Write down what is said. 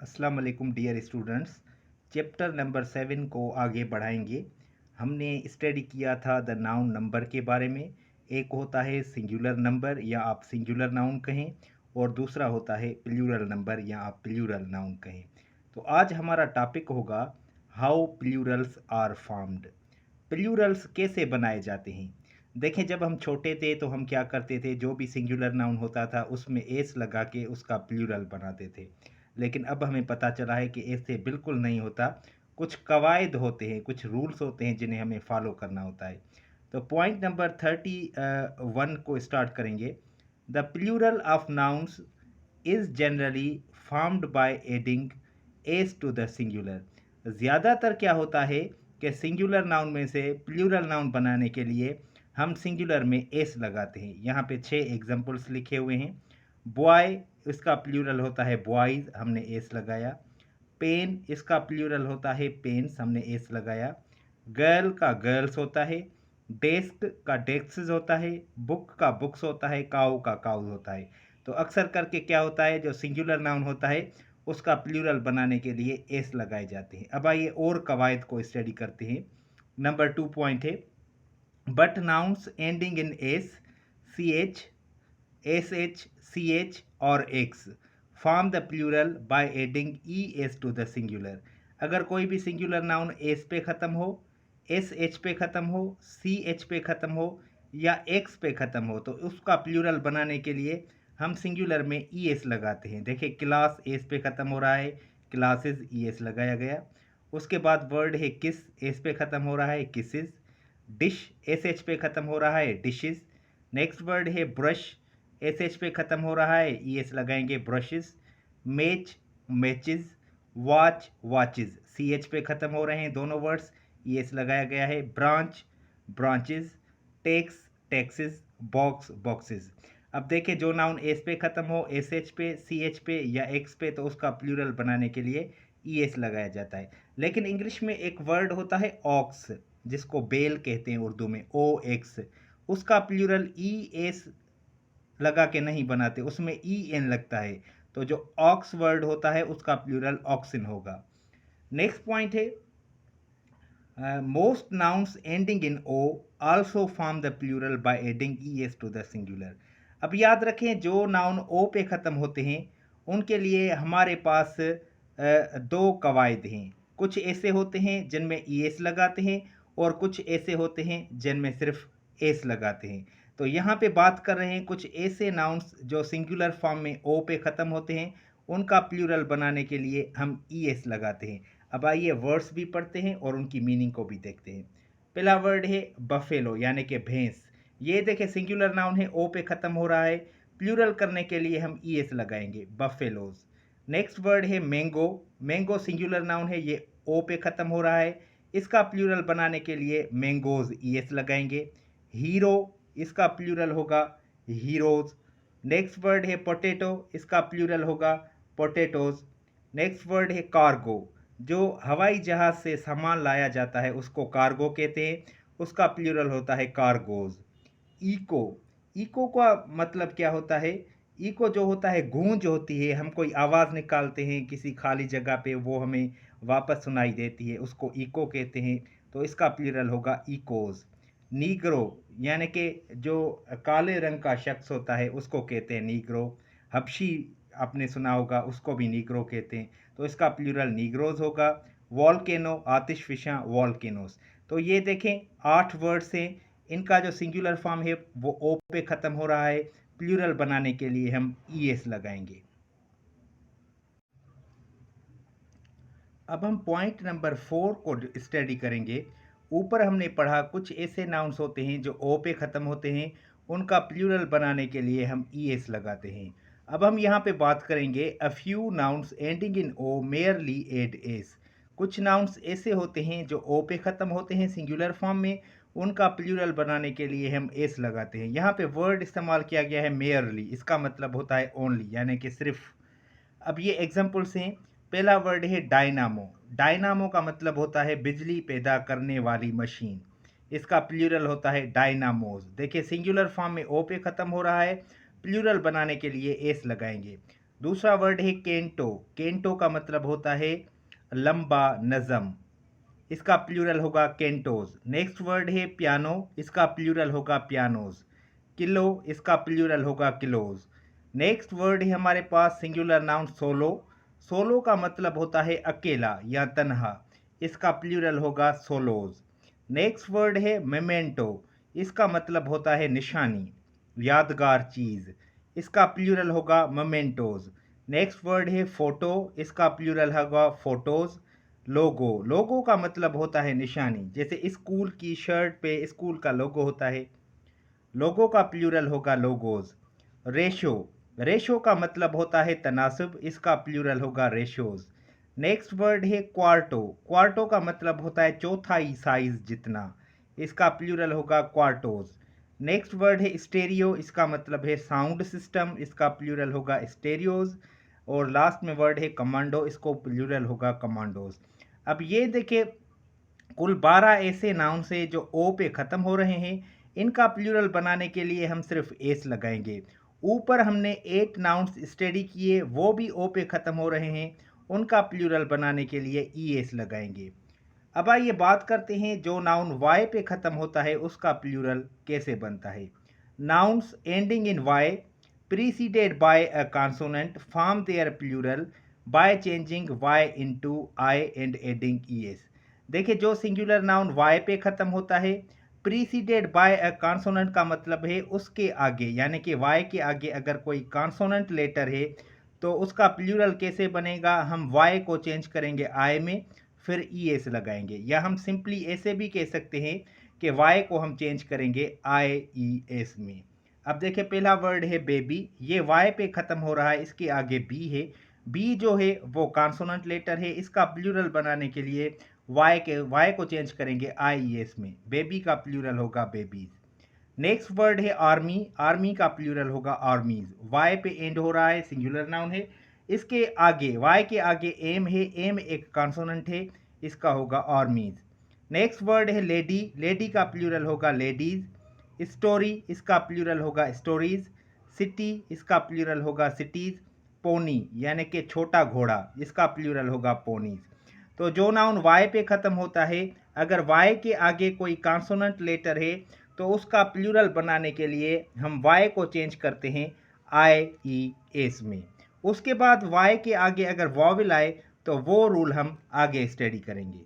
अस्सलाम वालेकुम dear students. Chapter number 7 को आगे बढ़ाएंगे। हमने स्टडी किया था द नाउन नंबर के बारे में। एक होता है सिंगुलर नंबर या आप सिंगुलर नाउन कहें, और दूसरा होता है प्लूरल नंबर या आप प्लूरल नाउन कहें। तो आज हमारा टॉपिक होगा how plurals are formed. Plurals कैसे बनाए जाते हैं। देखें, जब हम छोटे थे तो हम क्या करते थे, जो भी सिंगुलर नाउन होता था उसमें एस लगा के उसका प्लूरल बनाते थे। लेकिन अब हमें पता चला है कि ऐसे बिल्कुल नहीं होता। कुछ कवायद होते हैं, कुछ रूल्स होते हैं जिन्हें हमें फॉलो करना होता है। तो पॉइंट नंबर 31 को स्टार्ट करेंगे। The plural of nouns is generally formed by adding S to the singular. ज़्यादातर क्या होता है कि सिंगुलर नाउन में से प्लूरल नाउन बनाने के लिए हम सिंगुलर में एस लगाते हैं। यहाँ पे 6 एग्जांपल्स लिखे हुए हैं। बॉय, इसका प्लूरल होता है बॉयज़, हमने एस लगाया। पेन, इसका प्लूरल होता है पेन्स, हमने एस लगाया। गर्ल का गर्ल्स होता है। डेस्क का डेस्क्स होता है। बुक का बुक्स होता है। काऊ का काउज होता है। तो अक्सर करके क्या होता है, जो सिंगुलर नाउन होता है उसका प्लूरल बनाने के लिए एस लगाए जाते हैं। अब आइए और कवायद को स्टडी करते हैं। नंबर 2 पॉइंट है, but nouns ending in s, c h, s h, c h और x form the plural by adding E S to the singular. अगर कोई भी सिंगुलर नाउन एस पे ख़त्म हो, एस एच पे ख़त्म हो, सी एच पे ख़त्म हो या एक्स पे ख़त्म हो, तो उसका प्लूरल बनाने के लिए हम सिंगुलर में ई एस लगाते हैं। देखिए, क्लास एस पे ख़त्म हो रहा है, क्लासेस ई एस लगाया गया। उसके बाद वर्ड है किस, एस पे ख़त्म हो रहा है, किसेस। डिश, एस एच पे ख़त्म हो रहा है, डिशेस। नेक्स्ट वर्ड है ब्रश, एस एच पे ख़त्म हो रहा है, ई एस लगाएंगे, brushes. Match, matches. Watch, watches, C H पे ख़त्म हो रहे हैं दोनों वर्ड्स, ई एस लगाया गया है। Branch, branches. Tax, taxes. Box, boxes. अब देखें, जो नाउन एस पे ख़त्म हो, एस एच पे, सी एच पे या एक्स पे, तो उसका प्लूरल बनाने के लिए ई एस लगाया जाता है। लेकिन इंग्लिश में एक वर्ड होता है ऑक्स, जिसको बेल कहते हैं उर्दू में, ओ एक्स। उसका प्लूरल ई एस लगा के नहीं बनाते, उसमें ई एन लगता है। तो जो ऑक्स वर्ड होता है उसका प्लूरल ऑक्सिन होगा। नेक्स्ट पॉइंट है, most nouns ending in O also form the plural by adding E S to the singular. अब याद रखें, जो नाउन ओ पे ख़त्म होते हैं उनके लिए हमारे पास दो कवायद हैं। कुछ ऐसे होते हैं जिनमें ई एस लगाते हैं, और कुछ ऐसे होते हैं जिनमें सिर्फ एस लगाते हैं। तो यहाँ पे बात कर रहे हैं कुछ ऐसे नाउन्स जो सिंगुलर फॉर्म में ओ पे ख़त्म होते हैं, उनका प्लूरल बनाने के लिए हम ई एस लगाते हैं। अब आइए वर्ड्स भी पढ़ते हैं और उनकी मीनिंग को भी देखते हैं। पहला वर्ड है बफेलो, यानी कि भैंस। ये देखें, सिंगुलर नाउन है, ओ पे ख़त्म हो रहा है, प्लूरल करने के लिए हम ई एस लगाएंगे, बफेलोज। नेक्स्ट वर्ड है मैंगो। मैंगो सिंगुलर नाउन है, ये ओ पे ख़त्म हो रहा है, इसका प्लूरल बनाने के लिए मैंगोज ई एस लगाएंगे। हीरो, इसका प्लूरल होगा हीरोज। नेक्स्ट वर्ड है पोटैटो, इसका प्लूरल होगा पोटैटोज। नेक्स्ट वर्ड है कार्गो, जो हवाई जहाज से सामान लाया जाता है उसको कार्गो कहते हैं, उसका प्लूरल होता है कार्गोज। इको, इको का मतलब क्या होता है, इको जो होता है गूंज होती है, हम कोई आवाज़ निकालते हैं किसी खाली जगह पे, वो हमें वापस सुनाई देती है, उसको इको कहते हैं। तो इसका प्लूरल होगा इकोज। नीग्रो, यानी कि जो काले रंग का शख्स होता है उसको कहते हैं नीग्रो। हबशी, आपने सुना होगा, उसको भी नीग्रो कहते हैं, तो इसका प्लूरल नीग्रोज होगा। वॉल्केनो, आतिशफिशा, वॉल्केनोस। तो ये देखें 8 वर्ड्स हैं, इनका जो सिंगुलर फॉर्म है वो ओ पे ख़त्म हो रहा है, प्लूरल बनाने के लिए हम ई एस लगाएंगे। अब हम पॉइंट नंबर 4 को स्टडी करेंगे। ऊपर हमने पढ़ा कुछ ऐसे नाउन्स होते हैं जो ओ पे ख़त्म होते हैं, उनका प्लूरल बनाने के लिए हम ई एस लगाते हैं। अब हम यहाँ पे बात करेंगे a few nouns ending in O merely add S. कुछ नाउन्स ऐसे होते हैं जो ओ पे ख़त्म होते हैं सिंगुलर फॉर्म में, उनका प्लूरल बनाने के लिए हम एस लगाते हैं। यहाँ पे वर्ड इस्तेमाल किया गया है मेयरली, इसका मतलब होता है ओनली, यानी कि सिर्फ। अब ये एग्जाम्पल्स हैं। पहला वर्ड है डायनामो। डायनामो का मतलब होता है बिजली पैदा करने वाली मशीन, इसका प्लूरल होता है डायनामोज। देखिए, सिंगुलर फॉर्म में ओ पे ख़त्म हो रहा है, प्लूरल बनाने के लिए एस लगाएंगे। दूसरा वर्ड है केंटो। केंटो का मतलब होता है लंबा नज़म, इसका प्लूरल होगा केंटोज। नेक्स्ट वर्ड है पियानो, इसका प्लूरल होगा पियानोज। किलो, इसका प्लूरल होगा किलोज। नेक्स्ट वर्ड है हमारे पास सिंगुलर नाउन सोलो। सोलो का मतलब होता है अकेला या तन्हा, इसका प्लूरल होगा सोलोज। नेक्स्ट वर्ड है मेमेंटो, इसका मतलब होता है निशानी, यादगार चीज़, इसका प्लूरल होगा मेमेंटोज। नेक्स्ट वर्ड है फोटो, इसका प्लूरल होगा फोटोज। लोगो, लोगो का मतलब होता है निशानी, जैसे स्कूल की शर्ट पे स्कूल का लोगो होता है, लोगो का प्लूरल होगा लोगोज। रेशो, रेशो का मतलब होता है तनासब, इसका प्लूरल होगा रेशोज। नेक्स्ट वर्ड है क्वार्टो। क्वार्टो का मतलब होता है चौथाई साइज जितना, इसका प्लूरल होगा क्वार्टोज। नेक्स्ट वर्ड है स्टेरियो, इसका मतलब है साउंड सिस्टम, इसका प्लूरल होगा स्टेरियोज। और लास्ट में वर्ड है कमांडो, इसको प्लूरल होगा कमांडोज। अब ये देखिए कुल 12 ऐसे नाउन से जो ओ पे ख़त्म हो रहे हैं, इनका प्लूरल बनाने के लिए हम सिर्फ एस लगाएंगे। ऊपर हमने 8 नाउन्स स्टडी किए, वो भी ओ पे ख़त्म हो रहे हैं, उनका प्लूरल बनाने के लिए ई एस लगाएंगे। अब आइए बात करते हैं जो नाउन वाई पे ख़त्म होता है उसका प्लूरल कैसे बनता है। Nouns ending in Y preceded by a consonant form their plural by changing Y into I and adding E S. देखिए जो सिंगुलर नाउन वाई पे ख़त्म होता है, प्रीसीडेड बाय अ कॉन्सोनेंट का मतलब है उसके आगे, यानी कि वाई के आगे अगर कोई कॉन्सोनेंट लेटर है तो उसका प्लूरल कैसे बनेगा, हम वाई को चेंज करेंगे आई में, फिर ई एस लगाएंगे। या हम सिंपली ऐसे भी कह सकते हैं कि वाई को हम चेंज करेंगे आई ई एस में। अब देखिए पहला वर्ड है बेबी, ये वाई पे ख़त्म हो रहा है, इसके आगे बी है। बी जो है वो कॉन्सोनेंट लेटर है, इसका प्लूरल बनाने के लिए वाई को चेंज करेंगे आई ई एस में, बेबी का प्लूरल होगा बेबीज। नेक्स्ट वर्ड है आर्मी, आर्मी का प्लूरल होगा आर्मीज, वाई पे एंड हो रहा है, सिंगुलर नाउन है। इसके आगे वाई के आगे एम है, एम एक कॉन्सोनेंट है, इसका होगा आर्मीज। नेक्स्ट वर्ड है लेडी, लेडी का प्लूरल होगा लेडीज। स्टोरी, इसका प्लूरल होगा स्टोरीज। सिटी, इसका प्लूरल होगा सिटीज। पोनी यानी कि छोटा घोड़ा, इसका प्लूरल होगा पोनीज। तो जो नाउन वाई पे ख़त्म होता है, अगर वाई के आगे कोई कॉन्सोनेंट लेटर है तो उसका प्लूरल बनाने के लिए हम वाई को चेंज करते हैं आई ई एस में। उसके बाद वाई के आगे अगर वॉवेल आए तो वो रूल हम आगे स्टडी करेंगे।